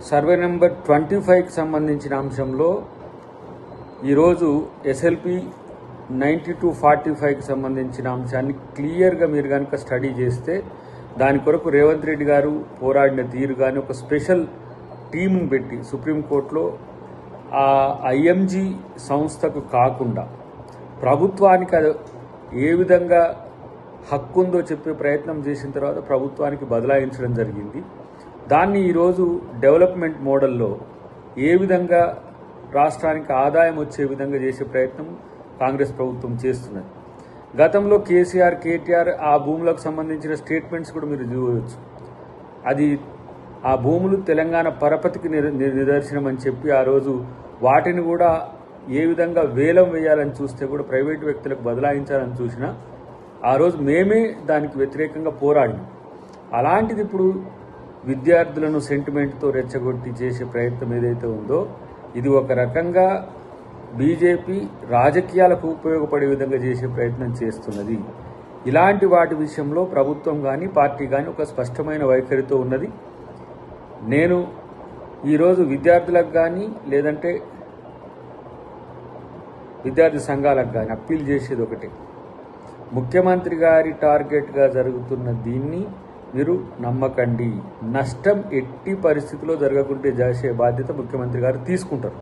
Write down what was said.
Survey number 25కి సంబంధించిన అంశంలో ఈరోజు ఎస్ఎల్పి 9245కి సంబంధించిన అంశాన్ని క్లియర్గా మీరు కనుక స్టడీ చేస్తే దాని కొరకు రేవంత్ రెడ్డి గారు పోరాడిన తీరు కానీ ఒక స్పెషల్ టీంను పెట్టి సుప్రీంకోర్టులో ఆ ఐఎంజీ సంస్థకు కాకుండా ప్రభుత్వానికి అది ఏ విధంగా హక్కు ఉందో చెప్పే ప్రయత్నం చేసిన తర్వాత ప్రభుత్వానికి బదలాయించడం జరిగింది. దాన్ని ఈరోజు డెవలప్మెంట్ మోడల్లో ఏ విధంగా రాష్ట్రానికి ఆదాయం వచ్చే విధంగా చేసే ప్రయత్నం కాంగ్రెస్ ప్రభుత్వం చేస్తున్నది. గతంలో కేసీఆర్, కేటీఆర్ ఆ భూములకు సంబంధించిన స్టేట్మెంట్స్ కూడా మీరు చూడవచ్చు. అది ఆ భూములు తెలంగాణ పరపతికి నిదర్శనం అని చెప్పి ఆ రోజు వాటిని కూడా ఏ విధంగా వేలం వేయాలని చూస్తే కూడా ప్రైవేటు వ్యక్తులకు బదలాయించాలని చూసినా ఆ రోజు మేమే దానికి వ్యతిరేకంగా పోరాడినాం. అలాంటిది ఇప్పుడు విద్యార్థులను సెంటిమెంట్తో రెచ్చగొట్టి చేసే ప్రయత్నం ఏదైతే ఉందో ఇది ఒక రకంగా బీజేపీ రాజకీయాలకు ఉపయోగపడే విధంగా చేసే ప్రయత్నం చేస్తున్నది. ఇలాంటి వాటి విషయంలో ప్రభుత్వం కానీ పార్టీ కానీ ఒక స్పష్టమైన వైఖరితో ఉన్నది. నేను ఈరోజు విద్యార్థులకు కానీ లేదంటే విద్యార్థి సంఘాలకు కానీ అప్పీల్ చేసేది ఒకటే, ముఖ్యమంత్రి గారి టార్గెట్గా జరుగుతున్న దీన్ని మీరు నమ్మకండి. నష్టం ఎట్టి పరిస్థితిలో జరగకుంటే చేసే బాధ్యత ముఖ్యమంత్రి గారు తీసుకుంటారు.